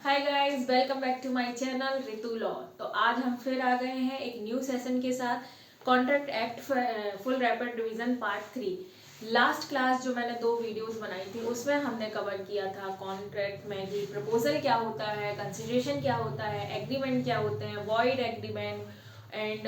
Hi guys, welcome back to my channel Ritu law. तो आज हम फिर आ गए हैं एक न्यू सेशन के साथ। Contract act full rapid revision part 3। Last class जो मैंने 2 वीडियोस बनाई थी उसमें हमने कवर किया था कॉन्ट्रैक्ट में कि प्रपोजल क्या होता है, कंसिडरेशन क्या होता है, एग्रीमेंट क्या होते हैं, void agreement and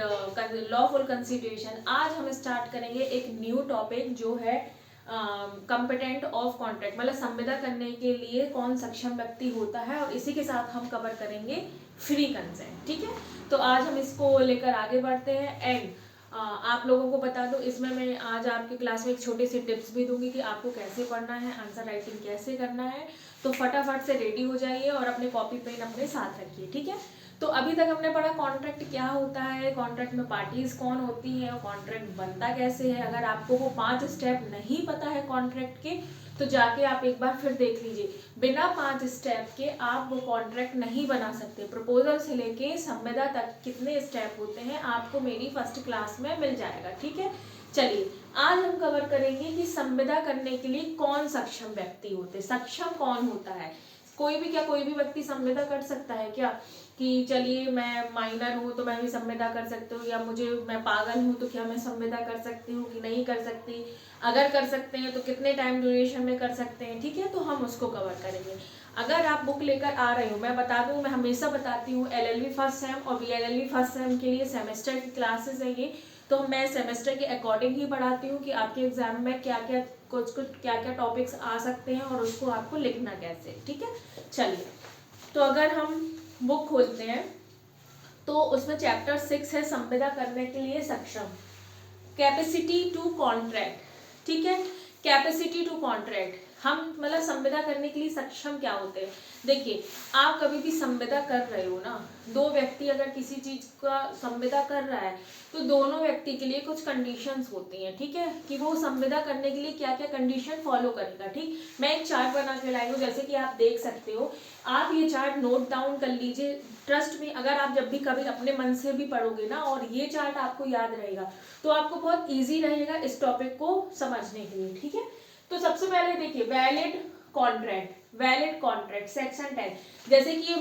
lawful consideration. आज हम स्टार्ट करेंगे एक न्यू टॉपिक जो है कंपिटेंट ऑफ कॉन्ट्रैक्ट, मतलब संविदा करने के लिए कौन सक्षम व्यक्ति होता है, और इसी के साथ हम कवर करेंगे फ्री कंसेंट। ठीक है, तो आज हम इसको लेकर आगे बढ़ते हैं। एंड आप लोगों को बता दूं, इसमें मैं आज आपकी क्लास में एक छोटी सी टिप्स भी दूंगी कि आपको कैसे पढ़ना है, आंसर राइटिंग कैसे करना है। तो फटाफट से रेडी हो जाइए और अपने कॉपी पेन अपने साथ रखिए। ठीक है, तो अभी तक हमने पढ़ा कॉन्ट्रैक्ट क्या होता है, कॉन्ट्रैक्ट में पार्टीज कौन होती है और कॉन्ट्रैक्ट बनता कैसे है। अगर आपको वो 5 स्टेप नहीं पता है कॉन्ट्रैक्ट के तो जाके आप एक बार फिर देख लीजिए। बिना 5 स्टेप के आप वो कॉन्ट्रैक्ट नहीं बना सकते। प्रपोजल से लेके संविदा तक कितने स्टेप होते हैं आपको मेरी फर्स्ट क्लास में मिल जाएगा। ठीक है, चलिए आज हम कवर करेंगे कि संविदा करने के लिए कौन सक्षम व्यक्ति होते, सक्षम कौन होता है। कोई भी क्या, कोई भी व्यक्ति संविदा कर सकता है क्या? कि चलिए मैं माइनर हूँ तो मैं भी संविदा कर सकती हूँ, या मैं पागल हूँ तो क्या मैं संविदा कर सकती हूँ कि नहीं कर सकती, अगर कर सकते हैं तो कितने टाइम ड्यूरेशन में कर सकते हैं। ठीक है, तो हम उसको कवर करेंगे। अगर आप बुक लेकर आ रहे हो, मैं बता दूँ, मैं हमेशा बताती हूँ LLB फर्स्ट सेम और BLLB फर्स्ट सेम के लिए सेमेस्टर की क्लासेस है ये। तो मैं सेमेस्टर के अकॉर्डिंग ही पढ़ाती हूँ कि आपके एग्जाम में क्या क्या कुछ क्या क्या टॉपिक्स आ सकते हैं और उसको आपको लिखना कैसे। ठीक है, चलिए तो अगर हम बुक खोलते हैं तो उसमें चैप्टर 6 है संविदा करने के लिए सक्षम, कैपेसिटी टू कॉन्ट्रैक्ट। ठीक है, कैपेसिटी टू कॉन्ट्रैक्ट, हम मतलब संविदा करने के लिए सक्षम क्या होते हैं। देखिए, आप कभी भी संविदा कर रहे हो ना, 2 व्यक्ति अगर किसी चीज का संविदा कर रहा है तो दोनों व्यक्ति के लिए कुछ कंडीशंस होती हैं। ठीक है, कि वो संविदा करने के लिए क्या क्या कंडीशन फॉलो करेगा। ठीक, मैं एक चार्ट बना के लाई हूँ, जैसे कि आप देख सकते हो। आप ये चार्ट नोट डाउन कर लीजिए। ट्रस्ट में, अगर आप जब भी कभी अपने मन से भी पढ़ोगे ना और ये चार्ट आपको याद रहेगा तो आपको बहुत ईजी रहेगा इस टॉपिक को समझने के लिए। ठीक है, तो सबसे पहले देखिए valid contract, valid contract section 10। जैसे कि ये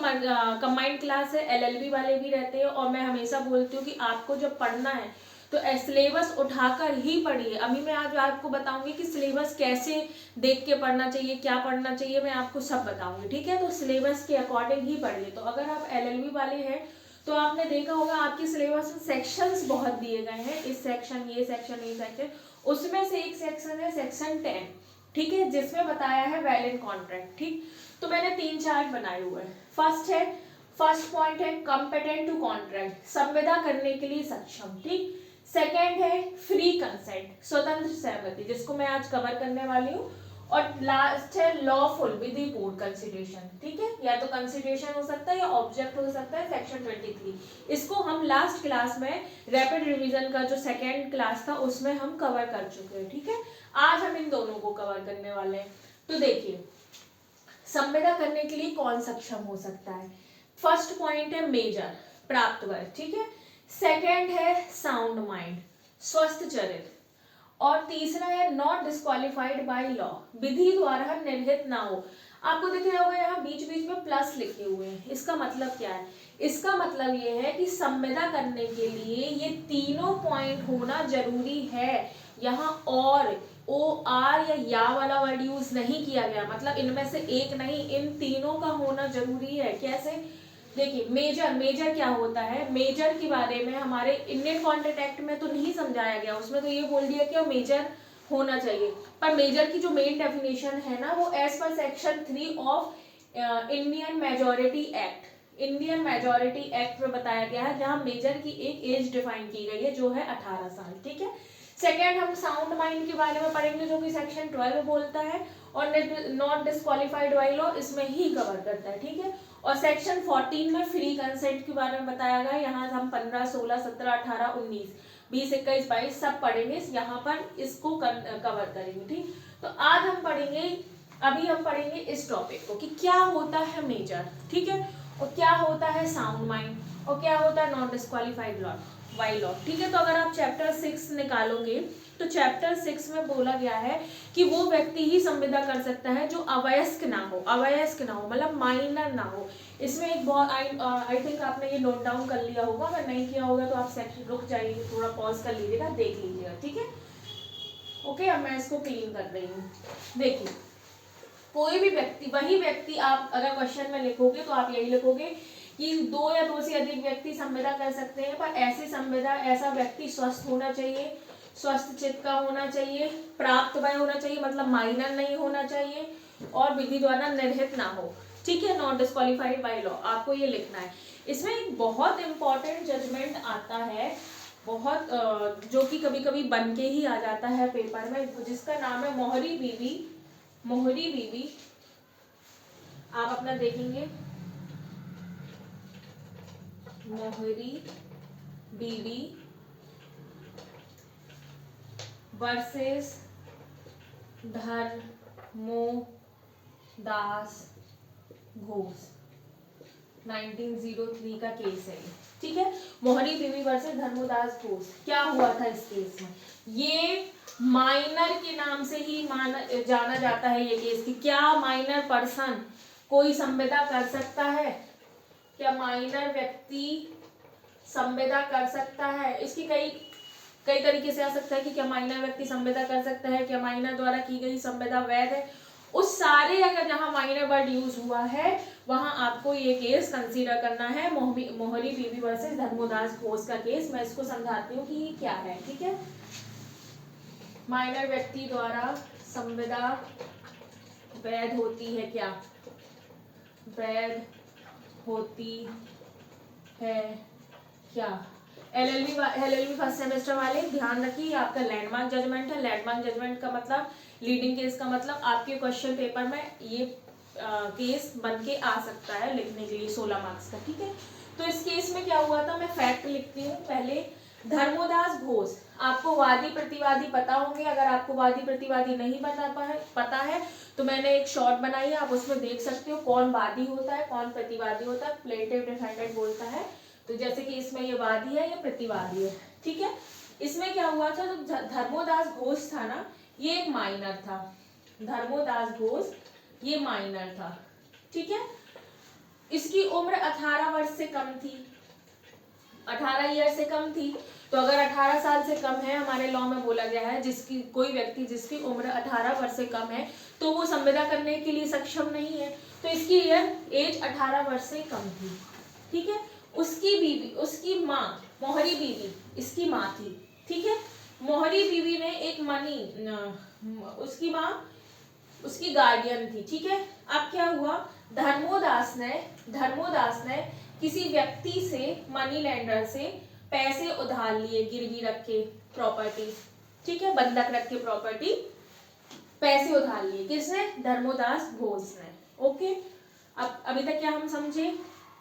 कंबाइंड क्लास है, LLB वाले भी रहते हैं, और मैं हमेशा बोलती हूँ कि आपको जब पढ़ना है तो सिलेबस उठाकर ही पढ़िए। अभी मैं आज आपको बताऊंगी कि सिलेबस कैसे देख के पढ़ना चाहिए, क्या पढ़ना चाहिए, मैं आपको सब बताऊंगी। ठीक है, तो सिलेबस के अकॉर्डिंग ही पढ़िए। तो अगर आप LLB वाले हैं तो आपने देखा होगा आपके सिलेबस में सेक्शंस बहुत दिए गए हैं, इस सेक्शन, ये सेक्शन, ये सेक्शन। उसमें से एक सेक्शन है सेक्शन 10, ठीक है, जिसमें बताया है वैलिड कॉन्ट्रैक्ट। ठीक, तो मैंने 3 चार्ट बनाए हुए हैं। फर्स्ट पॉइंट है कॉम्पिटेंट टू कॉन्ट्रैक्ट, संविदा करने के लिए सक्षम। ठीक, सेकेंड है फ्री कंसेंट, स्वतंत्र सहमति, जिसको मैं आज कवर करने वाली हूँ। और लास्ट है लॉफुल विधिपूर्ण कंसिडरेशन। ठीक है, या तो कंसिडरेशन हो सकता है या ऑब्जेक्ट हो सकता है, सेक्शन 23। इसको हम लास्ट क्लास में रैपिड रिवीजन का जो सेकेंड क्लास था उसमें हम कवर कर चुके हैं। ठीक है, आज हम इन दोनों को कवर करने वाले हैं। तो देखिए, संविदा करने के लिए कौन सक्षम हो सकता है। फर्स्ट पॉइंट है मेजर, प्राप्त वर्ग। ठीक है, सेकेंड है साउंड माइंड, स्वस्थ चरित्र, और तीसरा है नॉट डिस्क्वालिफाइड बाय लॉ, विधि द्वारा निर्हित ना हो। आपको दिख रहा होगा यहाँ बीच बीच में प्लस लिखे हुए हैं, इसका मतलब क्या है? इसका मतलब ये है कि संविदा करने के लिए ये तीनों पॉइंट होना जरूरी है। यहाँ और OR या वाला वर्ड यूज नहीं किया गया, मतलब इनमें से एक नहीं, इन तीनों का होना जरूरी है। कैसे? देखिए, मेजर क्या होता है, मेजर के बारे में हमारे इंडियन कॉन्ट्रैक्ट एक्ट में तो नहीं समझाया गया, उसमें तो ये बोल दिया कि मेजर होना चाहिए। पर मेजर की जो मेन डेफिनेशन है ना, वो as per section 3 of Indian majority act, Indian majority act में बताया गया है, जहां मेजर की एक एज डिफाइन की गई है जो है 18 साल। ठीक है, सेकेंड हम साउंड माइंड के बारे में पढ़ेंगे जो कि सेक्शन 12 बोलता है, और नॉट डिस्क्वालिफाइड बाय लॉ इसमें ही कवर करता है। ठीक है, और सेक्शन 14 में फ्री कंसेंट के बारे में बताया गया है। यहाँ हम 15, 16, 17, 18, 19, 20, 21, 22 सब पढ़ेंगे, यहाँ पर इसको कवर करेंगे। ठीक, तो आज हम पढ़ेंगे, अभी हम पढ़ेंगे इस टॉपिक को कि क्या होता है मेजर। ठीक है, और क्या होता है साउंड माइंड, और क्या होता है not disqualified law by law. ठीक है, तो अगर आप चैप्टर 6 निकालोगे तो चैप्टर 6 में बोला गया है कि वो व्यक्ति ही संविदा कर सकता है जो अवयस्क ना हो, अवयस्क ना हो मतलब माइनर ना हो। इसमें एक बहुत आई थिंक आपने ये नोट डाउन कर लिया होगा, अगर नहीं किया होगा तो आप सेक्शन रुक जाइए, थोड़ा पॉज कर लीजिएगा, देख लीजिएगा, ठीक है। ओके, अब मैं इसको क्लीन कर रही हूँ। देखिए, कोई भी व्यक्ति, वही व्यक्ति, आप अगर क्वेश्चन में लिखोगे तो आप यही लिखोगे कि 2 या 2 से अधिक व्यक्ति संविदा कर सकते हैं, पर ऐसी संविदा, ऐसा व्यक्ति स्वस्थ होना चाहिए, स्वस्थ चित्त का होना चाहिए, प्राप्त वय होना चाहिए मतलब माइनर नहीं होना चाहिए, और विधि द्वारा निर्हित ना हो, ठीक है, नॉट डिस्क्वालीफाइड बाय लॉ, आपको ये लिखना है। इसमें एक बहुत इंपॉर्टेंट जजमेंट आता है, बहुत जो कि कभी कभी बन के ही आ जाता है पेपर में, जिसका नाम है मोहरी बीवी। मोहरी बीवी आप अपना देखेंगे, मोहरी बीवी वर्सेस धर्मोदास घोष, 1903 का केस है ये, ठीक है। मोहरी बीवी वर्सेस धर्मोदास घोष, क्या हुआ था इस केस में, ये माइनर के नाम से ही जाना जाता है ये केस, कि क्या माइनर पर्सन कोई संविदा कर सकता है, क्या माइनर व्यक्ति संविदा कर सकता है। इसकी कई तरीके से आ सकता है कि क्या माइनर व्यक्ति संविदा कर सकता है, क्या माइनर द्वारा की गई संविदा वैध है, उस सारे अगर जहां माइनर वर्ड यूज हुआ है वहां आपको ये केस कंसीडर करना है, मोहरी बीवी वर्सेस धर्मोदास घोष का केस। मैं इसको समझाती हूँ कि ये क्या है, ठीक है। माइनर व्यक्ति द्वारा संविदा वैध होती है, क्या वैध होती है क्या। एलएलबी फर्स्ट सेमेस्टर वाले ध्यान रखिए, आपका लैंडमार्क जजमेंट है। लैंडमार्क जजमेंट का मतलब, लीडिंग केस का मतलब आपके क्वेश्चन पेपर में ये केस बन के आ सकता है लिखने के लिए 16 मार्क्स का, ठीक है। तो इस केस में क्या हुआ था, मैं फैक्ट लिखती हूँ पहले। धर्मोदास घोष, आपको वादी प्रतिवादी पता होंगे, अगर आपको वादी प्रतिवादी नहीं पता है तो मैंने एक शॉर्ट बनाई है, आप उसमें देख सकते हो कौन वादी होता है कौन प्रतिवादी होता है, प्लेंटिफ डिफेंडेंट बोलता है। तो जैसे कि इसमें ये वादी है, ये प्रतिवादी है, ठीक है। इसमें क्या हुआ था, तो धर्मोदास घोष था ना, ये एक माइनर था, धर्मोदास घोष ये माइनर था, ठीक है। इसकी उम्र 18 वर्ष से कम थी, 18 ईयर से कम थी। तो अगर 18 साल से कम है, हमारे लॉ में बोला गया है, जिसकी कोई व्यक्ति जिसकी उम्र 18 वर्ष से कम है तो वो संविदा करने के लिए सक्षम नहीं है। तो इसकी एज 18 वर्ष से कम थी, ठीक है। उसकी बीवी, उसकी माँ मोहरी बीवी इसकी माँ थी, ठीक है। मोहरी बीवी ने एक उसकी माँ उसकी गार्डियन थी, ठीक है। अब क्या हुआ, धर्मोदास ने किसी व्यक्ति से, मनी लेंडर से पैसे उधार लिए, गिरवी रख के प्रॉपर्टी, ठीक है, बंधक रख के प्रॉपर्टी, पैसे उधार लिए, किसने, धर्मोदास घोष ने, ओके। अब अभी तक क्या हम समझे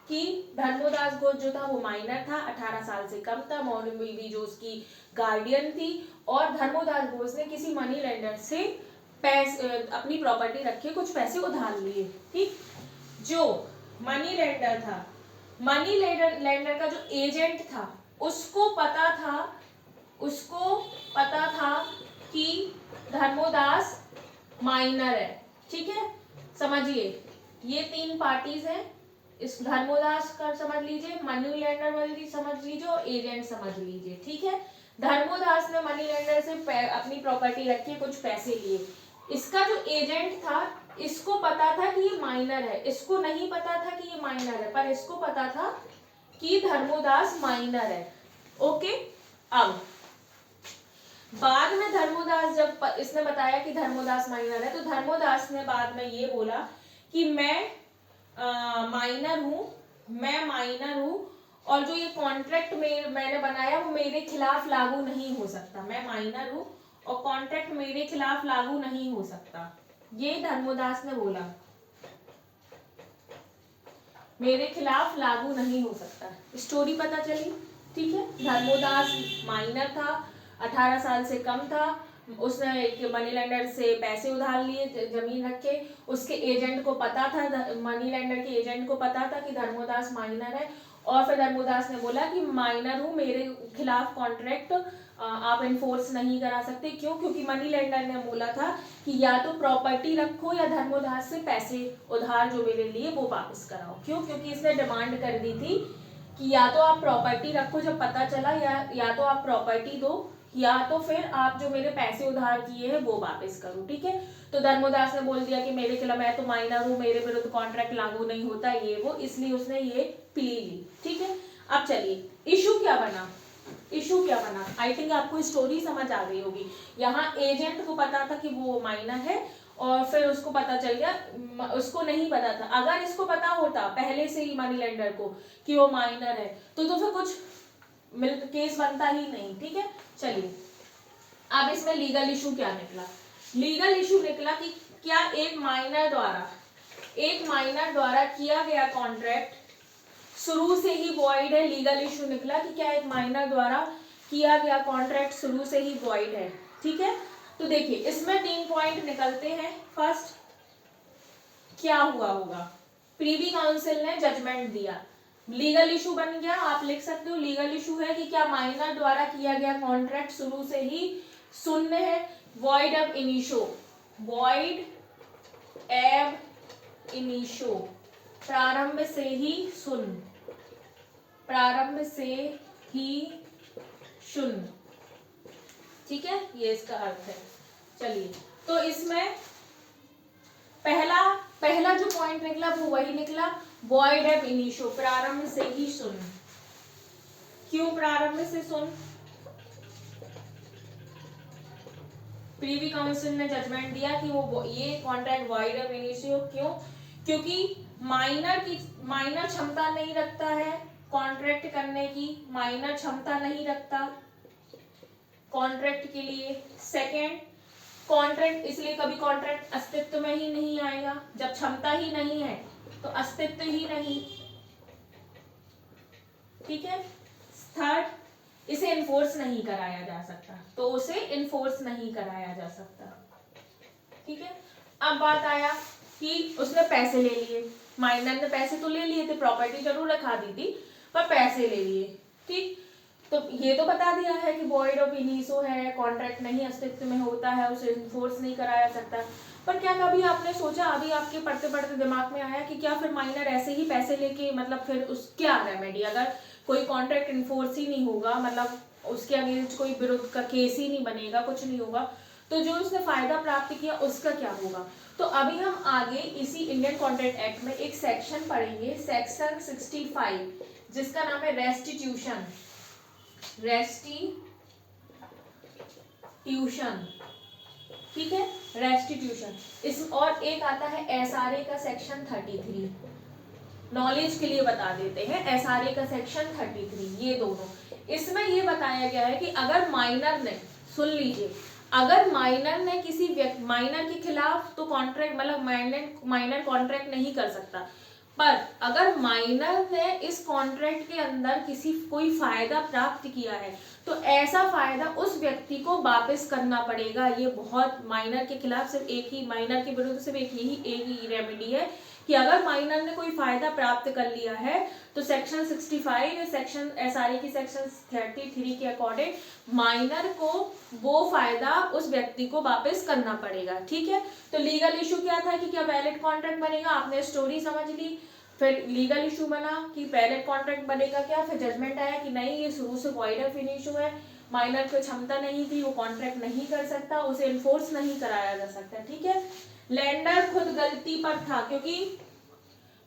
कि धर्मोदास घोष जो था वो माइनर था, 18 साल से कम था, मोहरी बीवी जो उसकी गार्डियन थी, और धर्मोदास घोष ने किसी मनी लेंडर से अपनी प्रॉपर्टी रखे कुछ पैसे उधार लिए, ठीक। जो मनी लेंडर था, मनी लेंडर का जो एजेंट था, उसको पता था कि धर्मोदास माइनर है, ठीक है। समझिए, ये 3 पार्टीज हैं, इस धर्मोदास का समझ लीजिए, मनी लेंडर वाली समझ लीजिए, और एजेंट समझ लीजिए, ठीक है। धर्मोदास ने मनी लेंडर से अपनी प्रॉपर्टी रखी, कुछ पैसे लिए। इसका जो एजेंट था, इसको पता था कि ये माइनर है, इसको नहीं पता था कि ये माइनर है, पर इसको पता था कि धर्मोदास माइनर है, ओके। अब बाद में धर्मोदास, जब इसने बताया कि धर्मोदास माइनर है, तो धर्मोदास ने बाद में ये बोला कि मैं माइनर हूँ, और जो ये कॉन्ट्रैक्ट मैंने बनाया वो मेरे खिलाफ लागू नहीं हो सकता। मैं माइनर हूँ और कॉन्ट्रैक्ट मेरे खिलाफ लागू नहीं हो सकता, ये धर्मोदास ने बोला, मेरे खिलाफ लागू नहीं हो सकता। स्टोरी पता चली, ठीक है। धर्मोदास माइनर था, 18 साल से कम था, उसने एक मनी लेंडर से पैसे उधार लिए, जमीन रख के। उसके एजेंट को पता था, मनी लेंडर के एजेंट को पता था कि धर्मोदास माइनर है, और फिर धर्मोदास ने बोला कि माइनर हूँ, मेरे खिलाफ कॉन्ट्रैक्ट आप इन्फोर्स नहीं करा सकते। क्यों? क्योंकि मनी लेंडर ने बोला था कि या तो प्रॉपर्टी रखो या धर्मोदास से पैसे उधार जो मेरे लिए वो वापस कराओ। क्यों? क्योंकि इसने डिमांड कर दी थी कि या तो आप प्रॉपर्टी रखो जब पता चला, या तो आप प्रॉपर्टी दो, या तो फिर आप जो मेरे पैसे उधार किए हैं वो वापस करो। ठीक है, तो धर्मोदास ने बोल दिया कि मेरे खिलाफ, मैं तो माइनर हूँ, मेरे विरुद्ध कॉन्ट्रैक्ट लागू नहीं होता, ये वो, इसलिए उसने ये प्ली ली। ठीक है, अब चलिए इशू क्या बना। इशू क्या बना, आई थिंक आपको स्टोरी समझ आ गई होगी। यहाँ एजेंट को पता था कि वो माइनर है और फिर उसको पता चल गया, उसको नहीं पता था। अगर इसको पता होता पहले से ही मनी लेंडर को कि वो माइनर है तो फिर कुछ केस बनता ही नहीं। ठीक है, चलिए अब इसमें लीगल इशू क्या निकला। लीगल इशू निकला कि क्या एक माइनर द्वारा किया गया कॉन्ट्रैक्ट शुरू से ही वॉइड है। लीगल इशू निकला कि क्या एक माइनर द्वारा किया गया कॉन्ट्रैक्ट शुरू से ही वॉइड है। ठीक है, तो देखिए इसमें 3 पॉइंट निकलते हैं। फर्स्ट, क्या हुआ होगा, प्रीवी काउंसिल ने जजमेंट दिया, लीगल इशू बन गया। आप लिख सकते हो लीगल इशू है कि क्या माइनर द्वारा किया गया कॉन्ट्रैक्ट शुरू से ही शून्य है, वॉइड अब इनिशियो, वॉइड एब इनिशियो, प्रारंभ से ही शून्य, प्रारंभ से ही शून्य। ठीक है, ये इसका अर्थ है। चलिए, तो इसमें पहला जो पॉइंट निकला वो वही निकला, वॉइड एब इनिशियो, प्रारंभ से ही शून्य। क्यों प्रारंभ से शून्य? प्रीवी काउंसिल ने जजमेंट दिया कि वो ये कॉन्ट्रैक्ट वॉइड एब इनिशियो। क्यों? क्योंकि माइनर क्षमता नहीं रखता है कॉन्ट्रैक्ट करने की, माइनर क्षमता नहीं रखता कॉन्ट्रैक्ट के लिए। सेकेंड, कॉन्ट्रैक्ट, इसलिए कभी कॉन्ट्रैक्ट अस्तित्व में ही नहीं आएगा जब क्षमता ही नहीं है तो अस्तित्व ही नहीं। ठीक है, थर्ड, इसे इन्फोर्स नहीं कराया जा सकता, तो उसे इन्फोर्स नहीं कराया जा सकता। ठीक है, अब बात आया कि उसने पैसे ले लिए, माइनर ने पैसे तो ले लिए थे, प्रॉपर्टी जरूर रखा दी थी पर पैसे ले लिए। ठीक, तो ये तो बता दिया है कि वॉइड ऑफ इनिशियो है, कॉन्ट्रैक्ट नहीं अस्तित्व में होता है, उसे इन्फोर्स नहीं कराया सकता। पर क्या कभी आपने सोचा, अभी आपके पढ़ते पढ़ते दिमाग में आया कि क्या फिर माइनर ऐसे ही पैसे लेके, मतलब फिर उस क्या रेमेडी, अगर कोई कॉन्ट्रैक्ट इन्फोर्स ही नहीं होगा, मतलब उसके अगेंस्ट कोई विरोध का केस ही नहीं बनेगा, कुछ नहीं होगा, तो जो उसने फायदा प्राप्त किया उसका क्या होगा। तो अभी हम आगे इसी इंडियन कॉन्ट्रैक्ट एक्ट में एक सेक्शन पढ़ेंगे, सेक्शन 65, जिसका नाम है रेस्टिट्यूशन। रेस्टिट्यूशन, ठीक है, रेस्टिट्यूशन। इस और एक आता है एसआरए का सेक्शन 33, नॉलेज के लिए बता देते हैं, एसआरए का सेक्शन 33, ये दोनों। इसमें ये बताया गया है कि अगर माइनर ने, सुन लीजिए, अगर माइनर ने किसी माइनर के खिलाफ तो कॉन्ट्रैक्ट, मतलब माइनर कॉन्ट्रैक्ट नहीं कर सकता, पर अगर माइनर ने इस कॉन्ट्रैक्ट के अंदर कोई फायदा प्राप्त किया है तो ऐसा फायदा उस व्यक्ति को वापस करना पड़ेगा। ये बहुत, माइनर के खिलाफ सिर्फ एक ही, माइनर के विरुद्ध सिर्फ एक ही रेमेडी है कि अगर माइनर ने कोई फायदा प्राप्त कर लिया है तो सेक्शन 65, सेक्शन एसआरए की सेक्शन 33 के अकॉर्डिंग माइनर को वो फायदा उस व्यक्ति को वापस करना पड़ेगा। ठीक है, तो लीगल इशू क्या था कि क्या वैलिड कॉन्ट्रैक्ट बनेगा, आपने स्टोरी समझ ली। फिर लीगल इशू बना कि वैलिड कॉन्ट्रैक्ट बनेगा क्या, फिर जजमेंट आया कि नहीं, ये शुरू से वॉइड ऑफ इनिशियो है, माइनर को क्षमता नहीं थी, वो कॉन्ट्रैक्ट नहीं कर सकता, उसे इन्फोर्स नहीं कराया जा सकता। ठीक है, लेंडर खुद गलती पर था, क्योंकि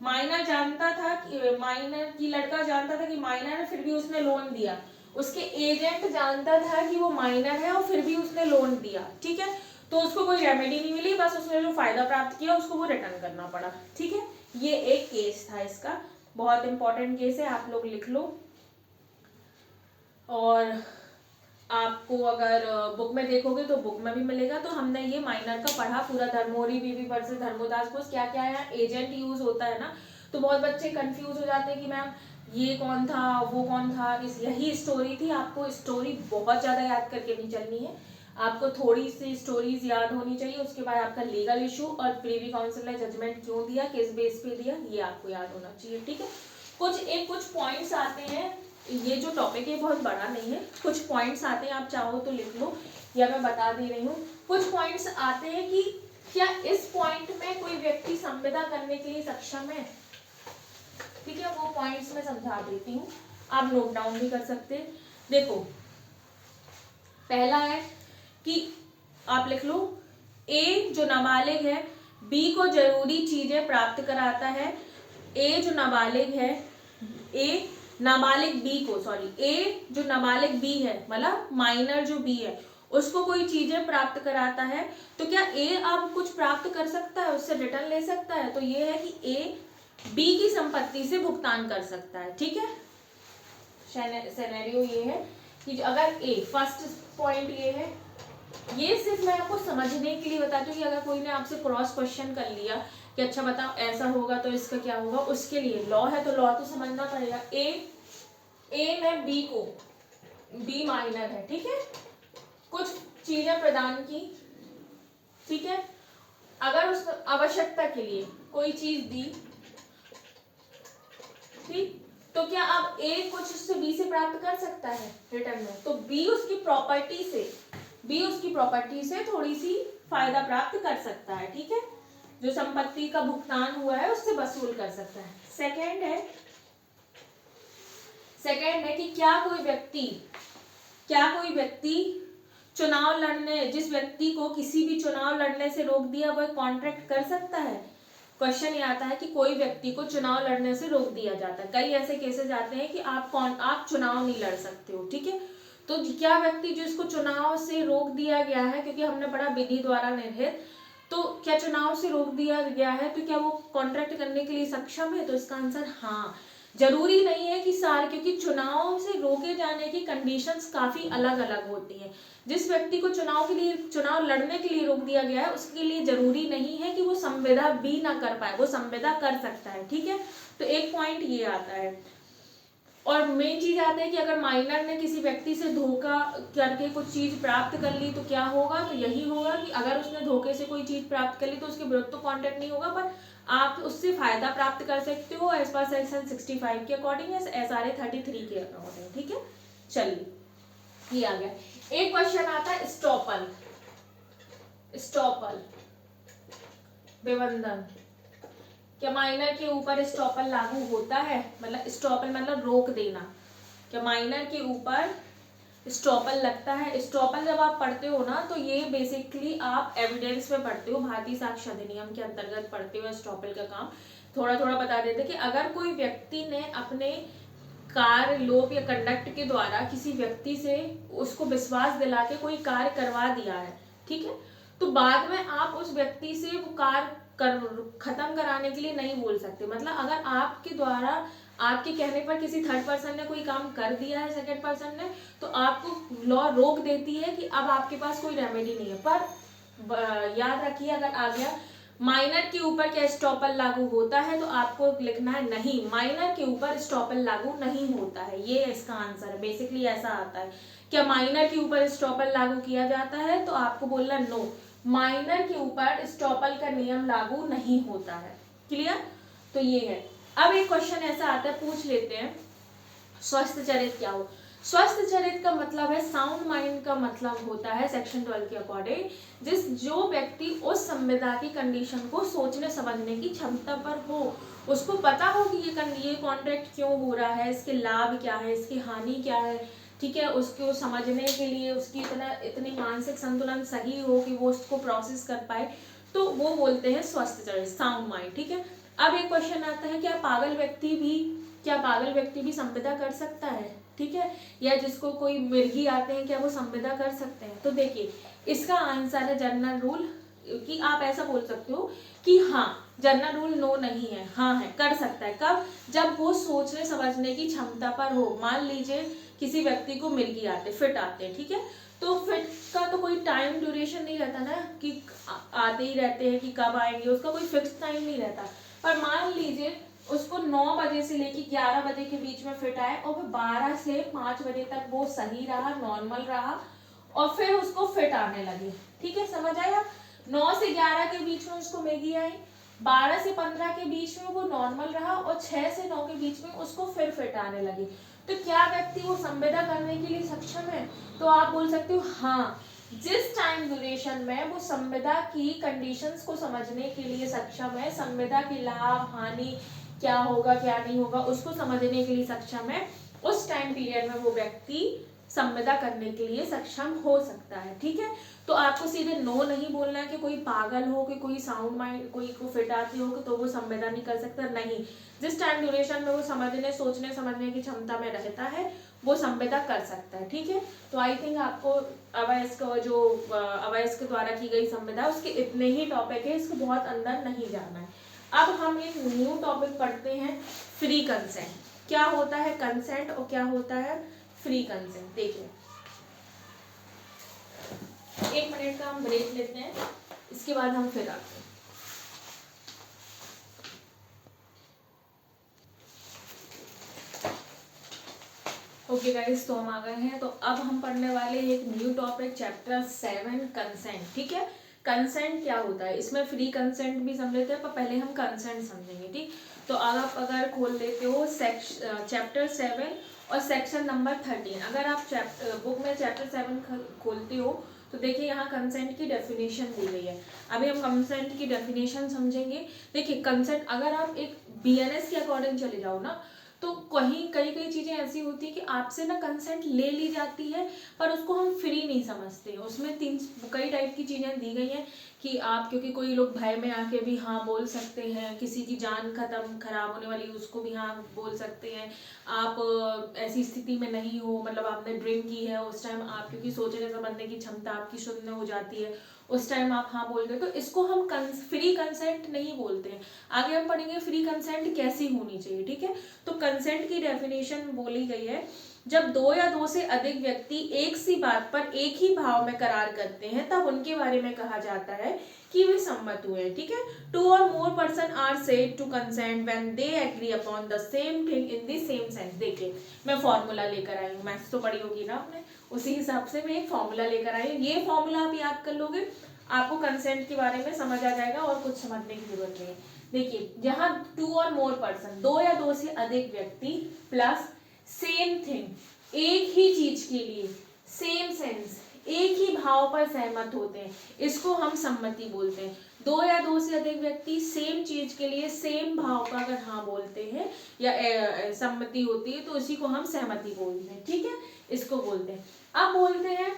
माइनर जानता था कि माइनर की लड़का जानता था कि माइनर है, फिर भी उसने लोन दिया। उसके एजेंट जानता था कि वो माइनर है और फिर भी उसने लोन दिया। ठीक है, तो उसको कोई रेमेडी नहीं मिली, बस उसने जो फायदा प्राप्त किया उसको वो रिटर्न करना पड़ा। ठीक है, ये एक केस था इसका, बहुत इंपॉर्टेंट केस है, आप लोग लिख लो। और आपको अगर बुक में देखोगे तो बुक में भी मिलेगा। तो हमने ये माइनर का पढ़ा पूरा, धर्मोरी बीवी वर्सेस धर्मोदास बोस, क्या क्या है, एजेंट यूज होता है ना, तो बहुत बच्चे कंफ्यूज हो जाते हैं कि मैम ये कौन था, वो कौन था। यही स्टोरी थी, आपको स्टोरी बहुत ज़्यादा याद करके नहीं चलनी है, आपको थोड़ी सी स्टोरीज याद होनी चाहिए। उसके बाद आपका लीगल इशू और प्रीवी काउंसिल ने जजमेंट क्यों दिया, किस बेस पे दिया, ये आपको याद होना चाहिए। ठीक है, कुछ पॉइंट्स आते हैं, ये जो टॉपिक है बहुत बड़ा नहीं है, कुछ पॉइंट्स आते हैं, आप चाहो तो लिख लो या मैं बता दे रही हूँ। कुछ पॉइंट्स आते हैं कि क्या इस पॉइंट में कोई व्यक्ति संविदा करने के लिए सक्षम है, ठीक है, वो पॉइंट्स मैं समझा देती हूँ, आप नोट डाउन भी कर सकते हैं। देखो पहला है कि आप लिख लो, ए जो नाबालिग है बी को जरूरी चीजें प्राप्त कराता है। ए जो नाबालिग है, ए नाबालिग बी को, सॉरी ए जो नाबालिग बी है मतलब माइनर जो बी है उसको कोई चीजें प्राप्त कराता है, तो क्या ए अब कुछ प्राप्त कर सकता है, उससे रिटर्न ले सकता है? तो ये है कि ए बी की संपत्ति से भुगतान कर सकता है, ठीक है। सिनेरियो ये है कि अगर ए, फर्स्ट पॉइंट ये है, ये सिर्फ मैं आपको समझने के लिए बताती हूँ कि अगर कोई ने आपसे क्रॉस क्वेश्चन कर लिया कि अच्छा बताओ ऐसा होगा तो इसका क्या होगा, उसके लिए लॉ है तो लॉ तो समझना पड़ेगा। ए ने बी को, बी माइनर है, ठीक है, कुछ चीजें प्रदान की, ठीक है, अगर उस आवश्यकता के लिए कोई चीज दी, ठीक, तो क्या अब ए कुछ उससे बी से प्राप्त कर सकता है रिटर्न में? तो बी उसकी प्रॉपर्टी से थोड़ी सी फायदा प्राप्त कर सकता है, ठीक है, जो संपत्ति का भुगतान हुआ है उससे वसूल कर सकता है। सेकंड है कि क्या कोई व्यक्ति चुनाव लड़ने, जिस व्यक्ति को किसी भी चुनाव लड़ने से रोक दिया वह कॉन्ट्रैक्ट कर सकता है। क्वेश्चन ये आता है कि कोई व्यक्ति को चुनाव लड़ने से रोक दिया जाता है, कई ऐसे केसेस आते हैं कि आप चुनाव नहीं लड़ सकते हो, ठीक है, तो क्या व्यक्ति जिसको चुनाव से रोक दिया गया है, क्योंकि हमने पढ़ा विधि द्वारा निर्हित, तो क्या चुनाव से रोक दिया गया है तो क्या वो कॉन्ट्रैक्ट करने के लिए सक्षम है? तो इसका आंसर हाँ। जरूरी नहीं है कि क्योंकि चुनाव से रोके जाने की कंडीशंस काफी अलग अलग होती हैं। जिस व्यक्ति को चुनाव लड़ने के लिए रोक दिया गया है उसके लिए जरूरी नहीं है कि वो संविदा भी ना कर पाए, वो संविदा कर सकता है, ठीक है, तो एक पॉइंट ये आता है। और मेन चीज आती है कि अगर माइनर ने किसी व्यक्ति से धोखा करके कुछ चीज प्राप्त कर ली तो क्या होगा, तो यही होगा कि अगर उसने धोखे से कोई चीज प्राप्त कर ली तो उसके विरुद्ध तो कॉन्ट्रैक्ट नहीं होगा, पर आप उससे फायदा प्राप्त कर सकते हो एज पर सेक्शन 65 के अकॉर्डिंग, SRA 33 के अकॉर्डिंग, ठीक है। चलिए ये आ गया। एक क्वेश्चन आता है स्टॉपल विबंधन, क्या माइनर के ऊपर स्टॉपल लागू होता है? मतलब स्टॉपल मतलब रोक देना, क्या माइनर के ऊपर स्टॉपल लगता है? स्टॉपल जब आप पढ़ते हो ना तो ये बेसिकली आप एविडेंस में पढ़ते हो, भारतीय साक्ष्य अधिनियम के अंतर्गत पढ़ते हो स्टॉपल का काम। थोड़ा थोड़ा बता देते कि अगर कोई व्यक्ति ने अपने कार्य, लोभ या कंडक्ट के द्वारा किसी व्यक्ति से उसको विश्वास दिला के कोई कार्य करवा दिया है, ठीक है, तो बाद में आप उस व्यक्ति से वो कार्य खत्म कराने के लिए नहीं बोल सकते। मतलब अगर आपके द्वारा, आपके कहने पर किसी थर्ड पर्सन ने कोई काम कर दिया है, सेकंड पर्सन ने, तो आपको लॉ रोक देती है कि अब आपके पास कोई रेमेडी नहीं है। पर याद रखिए, अगर आ गया माइनर के ऊपर क्या स्टॉपल लागू होता है, तो आपको लिखना है नहीं, माइनर के ऊपर स्टॉपल लागू नहीं होता है, ये इसका आंसर है। बेसिकली ऐसा आता है, क्या माइनर के ऊपर स्टॉपल लागू किया जाता है, तो आपको बोलना नो, माइनर के ऊपर स्टॉपल का नियम लागू नहीं होता है। क्लियर? तो ये है। अब एक क्वेश्चन ऐसा आता है, पूछ लेते हैं, स्वस्थ चरित क्या हो? स्वस्थ चरित का मतलब है, साउंड माइंड का मतलब होता है सेक्शन 12 के अकॉर्डिंग, जो व्यक्ति उस संविदा की कंडीशन को सोचने समझने की क्षमता पर हो, उसको पता हो कि ये कॉन्ट्रैक्ट क्यों हो रहा है, इसके लाभ क्या है, इसकी हानि क्या है, ठीक है, उसको समझने के लिए उसकी इतनी मानसिक संतुलन सही हो कि वो उसको प्रोसेस कर पाए, तो वो बोलते हैं स्वस्थ चरित, साउंड माइंड, ठीक है। अब एक क्वेश्चन आता है, क्या पागल व्यक्ति भी संविदा कर सकता है, ठीक है, या जिसको कोई मिर्गी आते हैं क्या वो संविदा कर सकते हैं? तो देखिए इसका आंसर है जनरल रूल, कि आप ऐसा बोल सकते हो कि हाँ, जनरल रूल नो नहीं है, हाँ है, कर सकता है। कब? जब वो सोचने समझने की क्षमता पर हो। मान लीजिए किसी व्यक्ति को मिर्गी आते, फिट आते हैं, ठीक है, तो फिट का तो कोई टाइम ड्यूरेशन नहीं रहता ना, कि आते ही रहते हैं कि कब आएंगे, उसका कोई फिक्स टाइम नहीं रहता। पर मान लीजिए उसको 9 बजे से लेकर 11 बजे के बीच में फिट आए और 12 से 5 बजे तक वो सही रहा, नॉर्मल रहा, और फिर उसको फिट आने लगे, ठीक है, समझ आया? 9 से 11 के बीच में उसको मिर्गी आई, 12 से 15 के बीच में वो नॉर्मल रहा और 6 से 9 के बीच में उसको फिर फिट आने लगी। तो क्या व्यक्ति वो संवेदा करने के लिए सक्षम है? तो आप बोल सकते हो हाँ, जिस टाइम ड्यूरेशन में वो संवेदा की कंडीशंस को समझने के लिए सक्षम है, संवेदा के लाभ हानि क्या होगा क्या नहीं होगा उसको समझने के लिए सक्षम है, उस टाइम पीरियड में वो व्यक्ति संवेदा करने के लिए सक्षम हो सकता है। ठीक है, तो आपको सीधे नो नहीं बोलना है कि कोई पागल हो कि कोई साउंड माइंड कोई को फिट आती हो तो वो संवेदा नहीं कर सकता, नहीं। जिस टाइम ड्यूरेशन में वो समझने सोचने समझने की क्षमता में रहता है वो संवेदा कर सकता है। ठीक है, तो आई थिंक आपको अवयस्क जो अवयस्क द्वारा की गई संवेदा उसके इतने ही टॉपिक है, इसको बहुत अंदर नहीं जाना है। अब हम एक न्यू टॉपिक पढ़ते हैं, फ्री कंसेंट। क्या होता है कंसेंट और क्या होता है फ्री कंसेंट? देखिए 1 मिनट का हम ब्रेक लेते हैं, इसके बाद हम फिर आते हैं। ओके गाइस, तो हम आ गए हैं। तो अब हम पढ़ने वाले हैं एक न्यू टॉपिक, चैप्टर 7 कंसेंट। ठीक है, कंसेंट क्या होता है, इसमें फ्री कंसेंट भी समझ लेते हैं पर पहले हम कंसेंट समझेंगे। ठीक, तो आप अगर खोल लेते हो चैप्टर 7 और सेक्शन नंबर 13, अगर आप बुक में चैप्टर 7 खोलते हो तो देखिए यहाँ कंसेंट की डेफिनेशन दी गई है। अभी हम कंसेंट की डेफिनेशन समझेंगे। देखिए कंसेंट, अगर आप एक बीएनएस के अकॉर्डिंग चले जाओ ना तो कहीं कई कई चीज़ें ऐसी होती है कि आपसे ना कंसेंट ले ली जाती है पर उसको हम फ्री नहीं समझते। उसमें कई टाइप की चीज़ें दी गई हैं कि आप, क्योंकि कोई लोग भय में आके भी हाँ बोल सकते हैं, किसी की जान खराब होने वाली उसको भी हाँ बोल सकते हैं। आप ऐसी स्थिति में नहीं हो, मतलब आपने ड्रिंक की है उस टाइम आप, क्योंकि सोचने समझने की क्षमता आपकी शून्य हो जाती है, उस टाइम आप हाँ बोल रहे, तो इसको हम फ्री कंसेंट नहीं बोलते हैं। आगे हम पढ़ेंगे फ्री कंसेंट कैसी होनी चाहिए। ठीक है, तो कंसेंट की डेफिनेशन बोली गई है, जब 2 या 2 से अधिक व्यक्ति एक सी बात पर एक ही भाव में करार करते हैं तब उनके बारे में कहा जाता है कि वे सम्मत हुए हैं। ठीक है, 2 or more person are said to consent when they agree upon the same thing in the same sense। देखिए मैं फॉर्मूला लेकर आई हूँ, मैथ्स तो पढ़ी होगी ना आपने, उसी हिसाब से मैं एक फॉर्मूला लेकर आई हूँ। ये फॉर्मूला आप याद कर लोगे, आपको कंसेंट के बारे में समझ आ जाएगा और कुछ समझने की जरूरत नहीं है। देखिए जहाँ 2 और मोर पर्सन, 2 या 2 से अधिक व्यक्ति प्लस सेम थिंग, एक ही चीज के लिए सेम सेंस, एक ही भाव पर सहमत होते हैं, इसको हम सम्मति बोलते हैं। 2 या 2 से अधिक व्यक्ति सेम चीज के लिए सेम भाव का अगर हाँ बोलते हैं या सम्मति होती है तो इसी को हम सहमति बोलते हैं। ठीक है, इसको बोलते हैं। अब बोलते हैं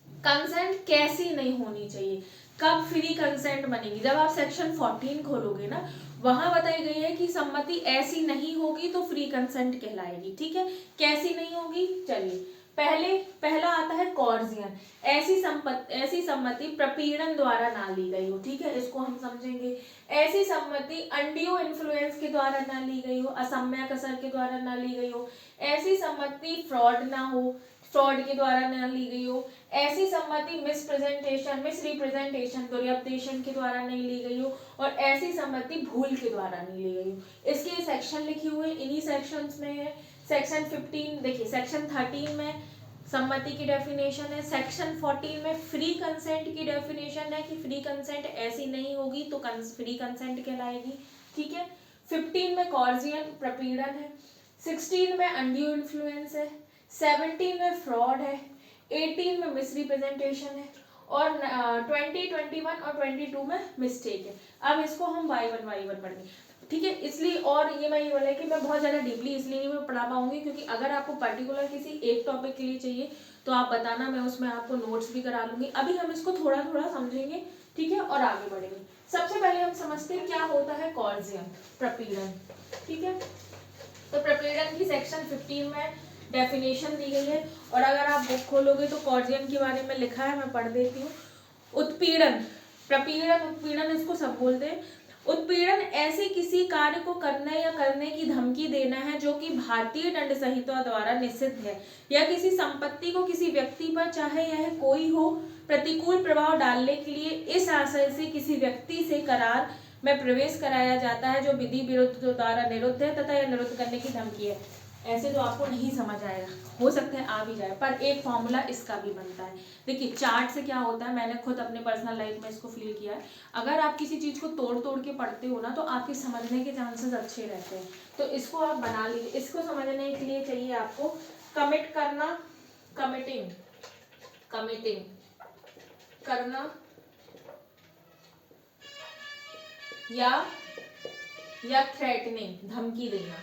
कंसेंट कैसी नहीं होनी चाहिए, कब फ्री कंसेंट बनेगी। जब आप सेक्शन 14 खोलोगे ना, वहां बताई गई है कि सम्मति ऐसी नहीं होगी तो फ्री कंसेंट कहलाएगी। ठीक है, कैसी नहीं होगी, चलिए पहला आता है कॉर्जियन, ऐसी सम्मति प्रपीड़न द्वारा ना ली गई हो। ठीक है, इसको हम समझेंगे। ऐसी सम्मति अनड्यू इन्फ्लुएंस के द्वारा ना ली गई हो, असम्यक असर के द्वारा ना ली गई हो। ऐसी सम्मति फ्रॉड ना हो, फ्रॉड के द्वारा न ली गई हो। ऐसी सम्मति मिसरिप्रेजेंटेशन दुर्योपदेशन के द्वारा नहीं ली गई हो, और ऐसी सम्मति भूल के द्वारा नहीं ली गई हो। इसके सेक्शन लिखे हुए इन्हीं सेक्शंस में है। सेक्शन 15 देखिए, सेक्शन 13 में सम्मति की डेफिनेशन है, सेक्शन 14 में फ्री कंसेंट की डेफिनेशन है कि फ्री कंसेंट ऐसी नहीं होगी तो फ्री कंसेंट कहलाएगी। ठीक है, 15 में कॉर्जियन प्रपीड़न है, 16 में अनड्यू इन्फ्लुएंस है, 17 में फ्रॉड है, 18 में मिसरिप्रेजेंटेशन है, और 20, 21 और 22 में मिस्टेक है। अब इसको हम Y1 पढ़ेंगे। ठीक है, इसलिए, और ये मैं ये बोला कि मैं बहुत ज़्यादा डीपली इसलिए नहीं मैं पढ़ा पाऊंगी क्योंकि अगर आपको पर्टिकुलर किसी एक टॉपिक के लिए चाहिए तो आप बताना, मैं उसमें आपको नोट्स भी करा लूंगी। अभी हम इसको थोड़ा थोड़ा समझेंगे। ठीक है, और आगे बढ़ेंगे। सबसे पहले हम समझते हैं क्या होता है कॉर्जियन, प्रपीड़न। ठीक है, तो प्रपीड़न की सेक्शन 15 में डेफिनेशन दी गई है, और अगर आप बुक खोलोगे तो कॉर्जियन के बारे में लिखा है, मैं पढ़ देती हूँ। उत्पीड़न, प्रपीड़न, उत्पीड़न इसको सब बोलते हैं। उत्पीड़न ऐसे किसी कार्य को करने या करने की धमकी देना है जो कि भारतीय दंड संहिता द्वारा निषिद्ध है, या किसी संपत्ति को किसी व्यक्ति पर, चाहे यह कोई हो, प्रतिकूल प्रभाव डालने के लिए इस आशय से किसी व्यक्ति से करार में प्रवेश कराया जाता है जो विधि विरुद्ध द्वारा निरुद्ध है तथा यह निरुद्ध करने की धमकी है। ऐसे तो आपको नहीं समझ आएगा, हो सकता है आ भी जाए, पर एक फॉर्मूला इसका भी बनता है। देखिए चार्ट से क्या होता है, मैंने खुद अपने पर्सनल लाइफ में इसको फील किया है। अगर आप किसी चीज़ को तोड़ तोड़ के पढ़ते हो ना तो आपके समझने के चांसेस अच्छे रहते हैं। तो इसको आप बना लीजिए। इसको समझने के लिए चाहिए आपको कमिट करना, कमिटिंग करना, या थ्रेटनिंग, धमकी देना।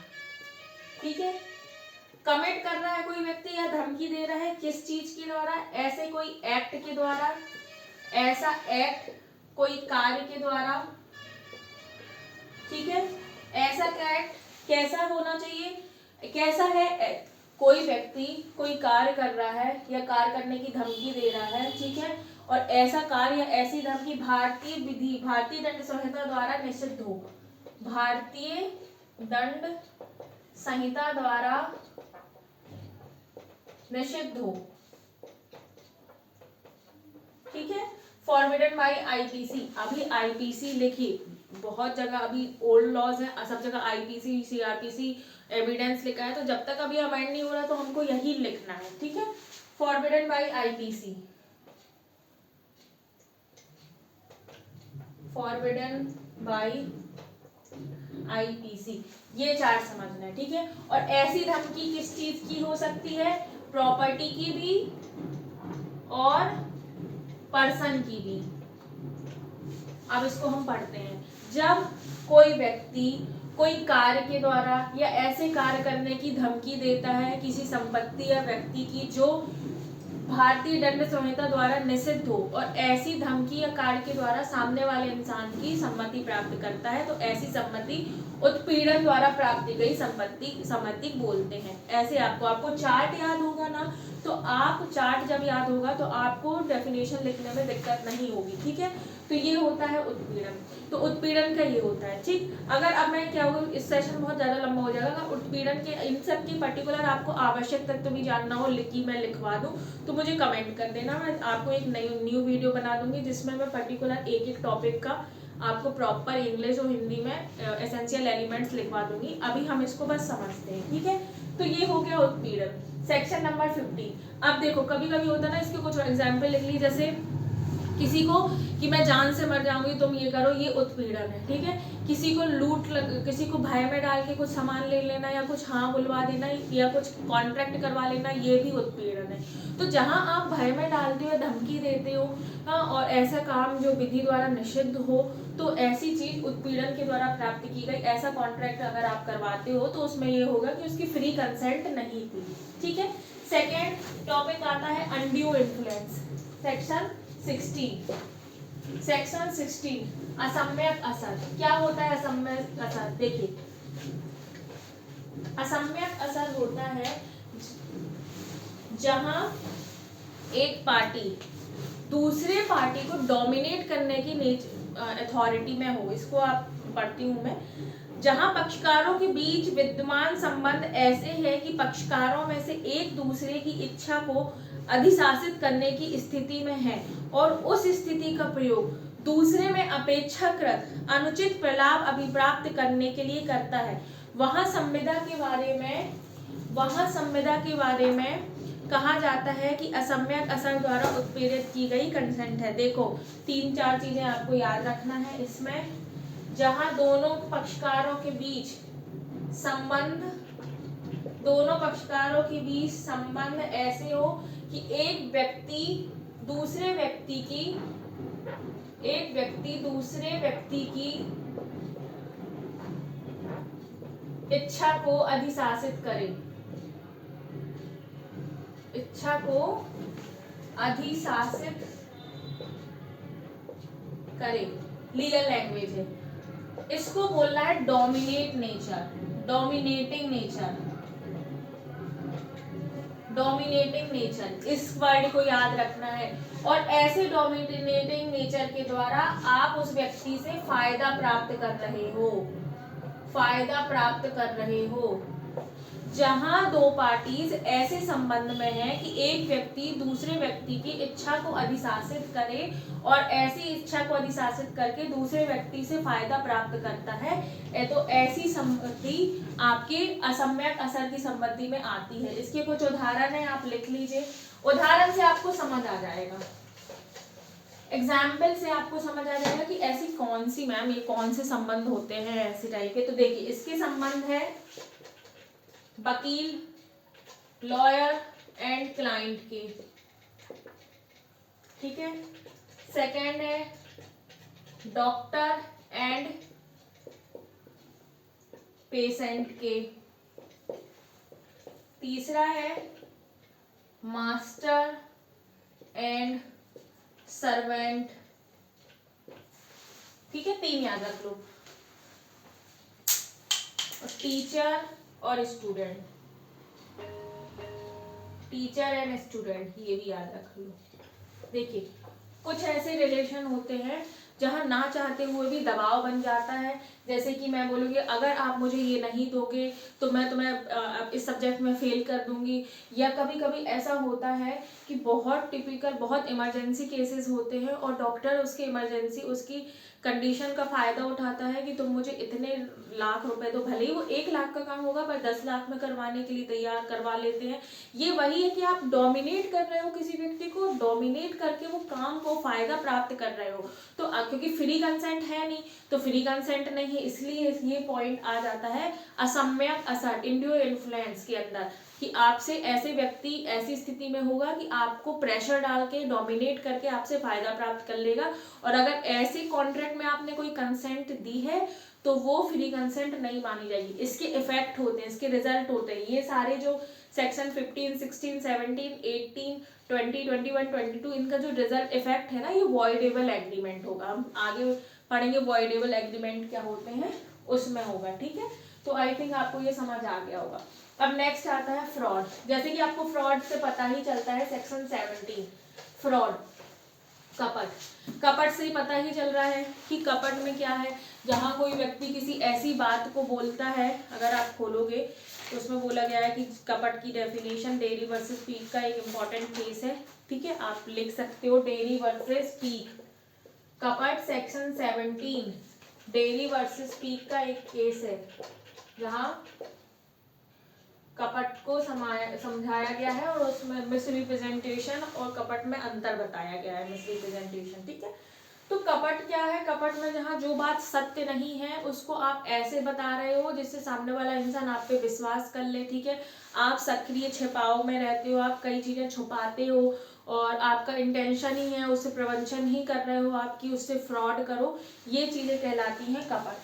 ठीक है, कमिट कर रहा है कोई व्यक्ति या धमकी दे रहा है, किस चीज के द्वारा? ऐसे कोई एक्ट के द्वारा, ऐसा एक्ट कोई कार्य के द्वारा। ठीक है, ऐसा एक्ट कैसा होना चाहिए, कैसा है? कोई व्यक्ति कोई कार्य कर रहा है या कार्य करने की धमकी दे रहा है, ठीक है, और ऐसा कार्य या ऐसी धमकी भारतीय दंड संहिता द्वारा निषिद्ध हो, भारतीय दंड संहिता द्वारा निषिद्ध हो। ठीक है, फॉरबिडन बाय आईपीसी। अभी आईपीसी लिखिए, बहुत जगह अभी ओल्ड लॉज है, सब जगह आईपीसी सीआरपीसी एविडेंस लिखा है, तो जब तक अभी अमेंड नहीं हो रहा तो हमको यही लिखना है। ठीक है, forbidden bye IPC, forbidden bye IPC, ये चार्ट समझना है। ठीक है, और ऐसी धमकी किस चीज की हो सकती है? प्रॉपर्टी की भी और पर्सन की भी। अब इसको हम पढ़ते हैं। जब कोई व्यक्ति कोई कार्य के द्वारा या ऐसे कार्य करने की धमकी देता है किसी संपत्ति या व्यक्ति की जो भारतीय दंड संहिता द्वारा निषिद्ध हो, और ऐसी धमकी या कार्य के द्वारा सामने वाले इंसान की सम्मति प्राप्त करता है, तो ऐसी सम्मति उत्पीड़न द्वारा प्राप्त की गई सम्मति बोलते हैं। ऐसे आपको चार्ट याद होगा ना, तो आप चार्ट जब याद होगा तो आपको डेफिनेशन लिखने में दिक्कत नहीं होगी। ठीक है, तो ये होता है उत्पीड़न। तो उत्पीड़न का ये होता है। ठीक, अगर अब मैं क्या होगा, इस सेशन बहुत ज्यादा लंबा हो जाएगा, अगर उत्पीड़न के इन सब की पर्टिकुलर आपको आवश्यक तत्व भी जानना हो, लिखी मैं लिखवा दूं तो मुझे कमेंट कर देना, मैं आपको एक न्यू वीडियो बना दूंगी जिसमें मैं पर्टिकुलर एक टॉपिक का आपको प्रॉपर इंग्लिश और हिंदी में एसेंशियल एलिमेंट्स लिखवा दूंगी। अभी हम इसको बस समझते हैं। ठीक है, तो ये हो गया उत्पीड़न। Section number 50। अब देखो कभी कभी होता है ना, इसके कुछ एग्जाम्पल लिख ली, जैसे किसी को कि मैं जान से मर जाऊंगी तुम ये करो, ये उत्पीड़न है। ठीक है, किसी को किसी को भय में डाल के कुछ सामान ले लेना या कुछ हाँ बुलवा देना या कुछ कॉन्ट्रैक्ट करवा लेना, ये भी उत्पीड़न है। तो जहां आप भय में डालते हो, धमकी देते हो, और ऐसा काम जो विधि द्वारा निषिद्ध हो, तो ऐसी चीज उत्पीड़न के द्वारा प्राप्त की गई, ऐसा कॉन्ट्रैक्ट अगर आप करवाते हो तो उसमें ये होगा कि उसकी फ्री कंसेंट नहीं थी। ठीक है, सेकेंड टॉपिक आता है अनड्यू इन्फ्लुएंस, सेक्शन 16 असम्यक असर। क्या होता है असम्यक असर? देखिए, असम्यक असर होता है जहां एक पार्टी दूसरे पार्टी को डोमिनेट करने की अथॉरिटी में हो। इसको आप पढ़ती हूं मैं। जहां पक्षकारों के बीच विद्यमान संबंध ऐसे हैं कि पक्षकारों में से एक दूसरे की इच्छा को अधिशासित करने की स्थिति में है और उस स्थिति का प्रयोग दूसरे में अपेक्षाकृत अनुचित प्रलाभ अभिप्राप्त करने के लिए करता है, वहां संविदा के बारे में कहा जाता है कि असम्यक असर द्वारा उत्पीड़ित की गई कंसेंट है। देखो 3-4 चीजें आपको याद रखना है इसमें। जहां दोनों पक्षकारों के बीच संबंध ऐसे हो कि एक व्यक्ति दूसरे व्यक्ति की इच्छा को अधिशासित करे, लीगल लैंग्वेज है। इसको बोलना है डोमिनेटिंग नेचर। इस वर्ड को याद रखना है। और ऐसे डोमिनेटिंग नेचर के द्वारा आप उस व्यक्ति से फायदा प्राप्त कर रहे हो। जहां दो पार्टीज ऐसे संबंध में हैं कि एक व्यक्ति दूसरे व्यक्ति की इच्छा को अधिशासित करे और ऐसी इच्छा को अधिशासित करके दूसरे व्यक्ति से फायदा प्राप्त करता है, तो ऐसी संपत्ति आपके असम्यक असर की संपत्ति में आती है। इसके कुछ उदाहरण है, आप लिख लीजिए, उदाहरण से आपको समझ आ जाएगा, एग्जाम्पल से आपको समझ आ जाएगा कि ऐसी कौन सी मैम ये कौन से संबंध होते हैं ऐसे टाइप के। तो देखिए इसके संबंध है वकील, लॉयर एंड क्लाइंट के, ठीक है। सेकंड है डॉक्टर एंड पेशेंट के। तीसरा है मास्टर एंड सर्वेंट, ठीक है, 3 याद रख लो। और टीचर और स्टूडेंट, टीचर एंड स्टूडेंट, ये भी याद रख लो। देखिए कुछ ऐसे रिलेशन होते हैं जहां ना चाहते हुए भी दबाव बन जाता है, जैसे कि मैं बोलूँगी अगर आप मुझे ये नहीं दोगे तो मैं तुम्हें इस सब्जेक्ट में फेल कर दूंगी, या कभी कभी ऐसा होता है कि बहुत टिपिकल बहुत इमरजेंसी केसेस होते हैं और डॉक्टर उसके इमरजेंसी उसकी कंडीशन का फायदा उठाता है कि तुम मुझे इतने लाख रुपए दो, भले ही वो 1 लाख का काम होगा पर 10 लाख में करवाने के लिए तैयार करवा लेते हैं। ये वही है कि आप डोमिनेट कर रहे हो किसी व्यक्ति को, डोमिनेट करके वो काम को फायदा प्राप्त कर रहे हो। तो क्योंकि फ्री कंसेंट है नहीं, तो फ्री कंसेंट नहीं है, इसलिए ये पॉइंट आ जाता है असम्यक असर, इंड्यू इन्फ्लुएंस के अंदर, कि आपसे ऐसे व्यक्ति ऐसी स्थिति में होगा कि आपको प्रेशर डाल के डोमिनेट करके आपसे फायदा प्राप्त कर लेगा। और अगर ऐसे कॉन्ट्रैक्ट में आपने कोई कंसेंट दी है तो वो फ्री कंसेंट नहीं मानी जाएगी। इसके इफेक्ट होते हैं, इसके रिजल्ट होते हैं, ये सारे जो सेक्शन 15, 16, 17, 18, 20, 21, 22 इनका जो रिजल्ट इफेक्ट है ना, ये वॉइडेबल एग्रीमेंट होगा। हम आगे पढ़ेंगे वॉइडेबल एग्रीमेंट क्या होते हैं, उसमें होगा, ठीक है। तो आई थिंक आपको ये समझ आ गया होगा। अब नेक्स्ट आता है फ्रॉड। जैसे कि आपको फ्रॉड से पता ही चलता है, सेक्शन 17 फ्रॉड, कपट। कपट से ही पता ही चल रहा है कि कपट में क्या है, जहां कोई व्यक्ति किसी ऐसी बात को बोलता है, अगर आप खोलोगे तो उसमें बोला गया है कि कपट की डेफिनेशन डेयरी वर्सेस पीक का एक इम्पॉर्टेंट केस है, ठीक है, आप लिख सकते हो डेयरी वर्सेस पीक, कपट सेक्शन 17 डेयरी वर्सेस पीक का एक केस है जहां कपट को समझाया गया है और उसमें मिसरिप्रेजेंटेशन और कपट में अंतर बताया गया है, मिसरिप्रेजेंटेशन, ठीक है। तो कपट क्या है, कपट में जहाँ जो बात सत्य नहीं है उसको आप ऐसे बता रहे हो जिससे सामने वाला इंसान आप पे विश्वास कर ले, ठीक है। आप सक्रिय छिपाव में रहते हो, आप कई चीजें छुपाते हो और आपका इंटेंशन ही है उससे प्रवंचन ही कर रहे हो आपकी, उससे फ्रॉड करो, ये चीजें कहलाती हैं कपट।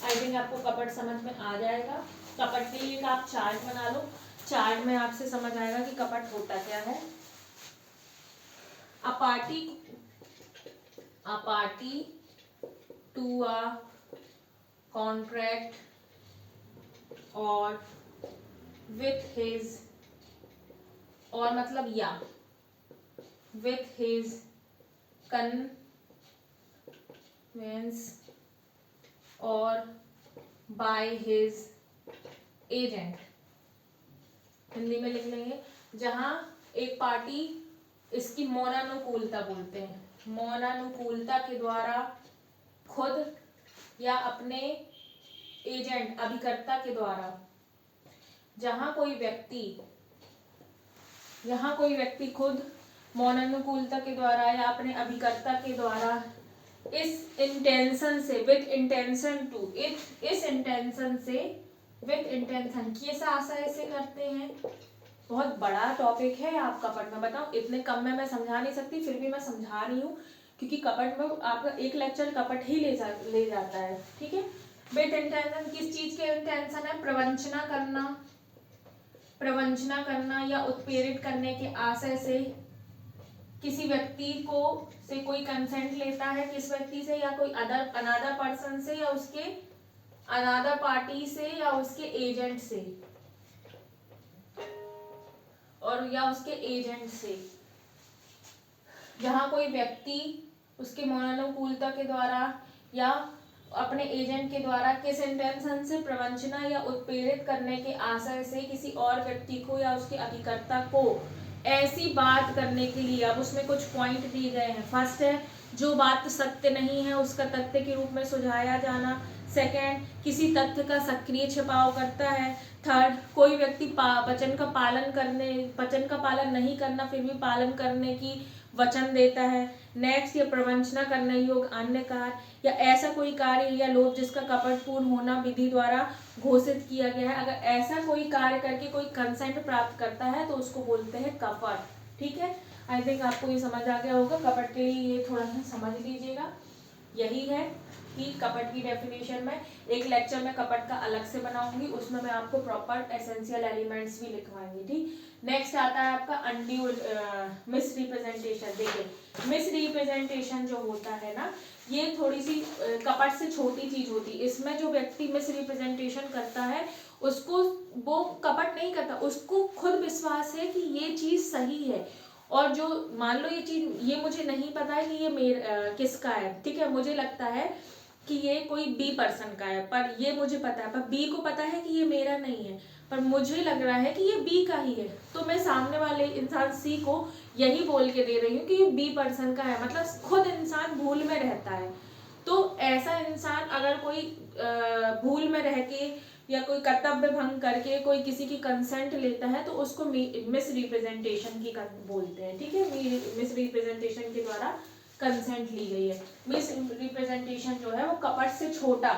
आई थिंक आपको कपट समझ में आ जाएगा। कपट के लिए आप चार्ट बना लो, चार्ट में आपसे समझ आएगा कि कपट होता क्या है। A party to a contract or with his, or मतलब या with his connivance or by his agent, Hindi में लिख लेंगे, जहां एक पार्टी, इसकी मौनानुकूलता बोलते हैं, मौनानुकूलता के द्वारा खुद या अपने एजेंट अभिकर्ता के द्वारा, जहां कोई व्यक्ति खुद मौनानुकूलता के द्वारा या अपने अभिकर्ता के द्वारा इस इंटेंशन से, विथ इंटेंशन टू, इस इंटेंशन से, विथ इंटेंशन किस आशय से करते हैं। बहुत बड़ा टॉपिक है, आप कपट में बताओ, इतने कम में मैं समझा नहीं सकती, फिर भी मैं समझा रही हूँ क्योंकि कपट में आपका एक लेक्चर कपट ही ले जाता है, ठीक है। विथ इंटेंशन किस चीज के इंटेंशन है, प्रवंचना करना या उत्प्रेरित करने के आशय से किसी व्यक्ति को से कोई कंसेंट लेता है, किस व्यक्ति से, या कोई अनदर पर्सन से, या उसके अनदर पार्टी से, या उसके एजेंट से, और या उसके एजेंट से, जहां कोई व्यक्ति उसके मौनानुकूलता के द्वारा या अपने एजेंट के द्वारा किस इंटेंशन से प्रवंचना या उत्प्रेरित करने के आशय से किसी और व्यक्ति को या उसके अभिकर्ता को ऐसी बात करने के लिए, अब उसमें कुछ पॉइंट दिए गए हैं। फर्स्ट है जो बात सत्य नहीं है उसका तथ्य के रूप में सुझाया जाना। सेकंड, किसी तथ्य का सक्रिय छिपाव करता है। थर्ड, कोई व्यक्ति वचन का पालन नहीं करना फिर भी पालन करने की वचन देता है। नेक्स्ट, ये प्रवंचना करने योग्य अन्य कार्य या ऐसा कोई कार्य या लोभ जिसका कपटपूर्ण होना विधि द्वारा घोषित किया गया है। अगर ऐसा कोई कार्य करके कोई कंसेंट प्राप्त करता है तो उसको बोलते हैं कपट। ठीक है, आई थिंक आपको ये समझ आ गया होगा। कपट के लिए ये थोड़ा सा समझ लीजिएगा। यही है कि कपट की डेफिनेशन में एक लेक्चर में कपट का अलग से बनाऊंगी, उसमें मैं आपको प्रॉपर एसेंशियल एलिमेंट्स भी लिखवाऊंगी। ठीक, नेक्स्ट आता है आपका अनड्यू मिस रिप्रेजेंटेशन। देखिए, मिस रिप्रेजेंटेशन जो होता है ना, ये थोड़ी सी कपट से छोटी चीज होती है। इसमें जो व्यक्ति मिस रिप्रेजेंटेशन करता है उसको, वो कपट नहीं करता, उसको खुद विश्वास है कि ये चीज सही है। और जो मान लो ये चीज, ये मुझे नहीं पता है कि ये किसका है, ठीक है, मुझे लगता है कि ये कोई बी पर्सन का है, पर ये मुझे पता है, पर बी को पता है कि ये मेरा नहीं है, पर मुझे लग रहा है कि ये बी का ही है, तो मैं सामने वाले इंसान सी को यही बोल के दे रही हूँ कि ये बी पर्सन का है। मतलब खुद इंसान भूल में रहता है। तो ऐसा इंसान अगर कोई भूल में रह के या कोई कर्तव्य भंग करके कोई किसी की कंसेंट लेता है तो उसको मिस रिप्रेजेंटेशन की बोलते हैं। ठीक है, मिस रिप्रेजेंटेशन के द्वारा कंसेंट ली गई है। मिस रिप्रेजेंटेशन जो है वो कपट से छोटा,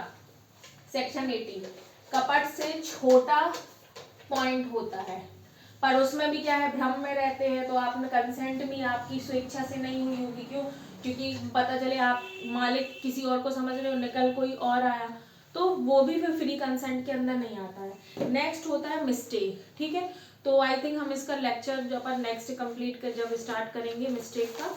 सेक्शन 18, कपट से छोटा पॉइंट होता है, पर उसमें भी क्या है, भ्रम में रहते हैं। तो आपने कंसेंट भी आपकी स्वेच्छा से नहीं हुई होगी, क्यों? क्योंकि पता चले आप मालिक किसी और को समझ रहे हो, निकल कोई और आया, तो वो भी फिर फ्री कंसेंट के अंदर नहीं आता है। नेक्स्ट होता है मिस्टेक। ठीक है, तो आई थिंक हम इसका लेक्चर जो अपन नेक्स्ट कंप्लीट कर जब स्टार्ट करेंगे मिस्टेक का,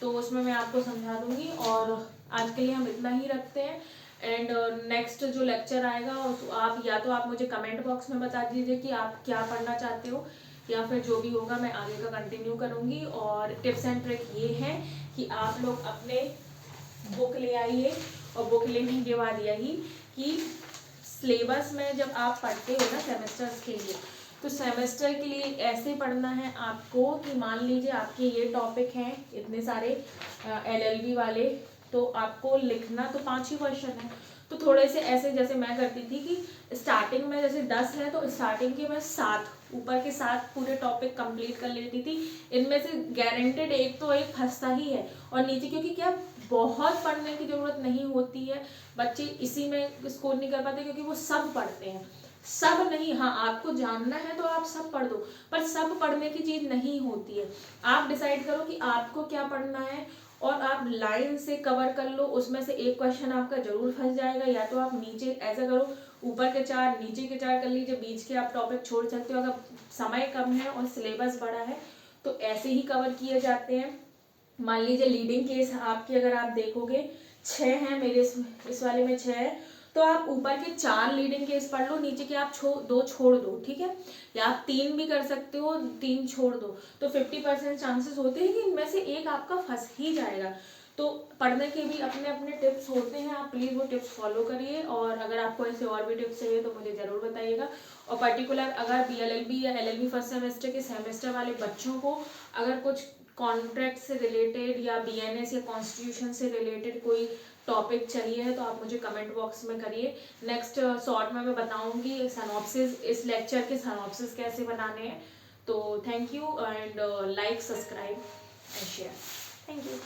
तो उसमें मैं आपको समझा दूंगी। और आज के लिए हम इतना ही रखते हैं। एंड नेक्स्ट जो लेक्चर आएगा आप या तो आप मुझे कमेंट बॉक्स में बता दीजिए कि आप क्या पढ़ना चाहते हो, या फिर जो भी होगा मैं आगे का कंटिन्यू करूँगी। और टिप्स एंड ट्रिक ये है कि आप लोग अपने बुक ले आइए, और बुक लेने के बाद यही कि सिलेबस में जब आप पढ़ते हो ना सेमेस्टर्स के लिए, तो सेमेस्टर के लिए ऐसे पढ़ना है आपको कि मान लीजिए आपके ये टॉपिक हैं इतने सारे LLB वाले, तो आपको लिखना तो 5 ही क्वेश्चन है। तो थोड़े से ऐसे, जैसे मैं करती थी कि स्टार्टिंग में जैसे 10 है तो स्टार्टिंग के मैं 7 ऊपर के 7 पूरे टॉपिक कंप्लीट कर लेती थी। इनमें से गारंटेड एक तो एक फंसता ही है, और नीचे क्योंकि क्या बहुत पढ़ने की जरूरत नहीं होती है, बच्चे इसी में स्कोर नहीं कर पाते क्योंकि वो सब पढ़ते हैं। सब नहीं, हाँ आपको जानना है तो आप सब पढ़ दो, पर सब पढ़ने की चीज नहीं होती है। आप डिसाइड करो कि आपको क्या पढ़ना है और आप लाइन से कवर कर लो, उसमें से एक क्वेश्चन आपका जरूर फंस जाएगा। या तो आप नीचे ऐसा करो, ऊपर के 4 नीचे के 4 कर लीजिए, बीच के आप टॉपिक छोड़ सकते हो। अगर समय कम है और सिलेबस बड़ा है तो ऐसे ही कवर किए जाते हैं। मान लीजिए लीडिंग केस आपकी अगर आप देखोगे 6 हैं, मेरे इस वाले में 6 है, तो आप ऊपर के 4 लीडिंग केस पढ़ लो, नीचे के आप 2 छोड़ दो। ठीक है, या आप 3 भी कर सकते हो, 3 छोड़ दो, तो 50% चांसेस होते हैं कि इनमें से एक आपका फंस ही जाएगा। तो पढ़ने के भी अपने अपने टिप्स होते हैं, आप प्लीज़ वो टिप्स फॉलो करिए। और अगर आपको ऐसे और भी टिप्स चाहिए तो मुझे ज़रूर बताइएगा। और पर्टिकुलर अगर BLLB या LLB फर्स्ट सेमेस्टर के सेमेस्टर वाले बच्चों को अगर कुछ कॉन्ट्रैक्ट से रिलेटेड या BNS या कॉन्स्टिट्यूशन से रिलेटेड कोई टॉपिक चाहिए है तो आप मुझे कमेंट बॉक्स में करिए। नेक्स्ट शॉर्ट में मैं बताऊंगी सनॉप्सिस, इस लेक्चर के सनॉप्सिस कैसे बनाने हैं। तो thank you, and like, subscribe and share. Thank you.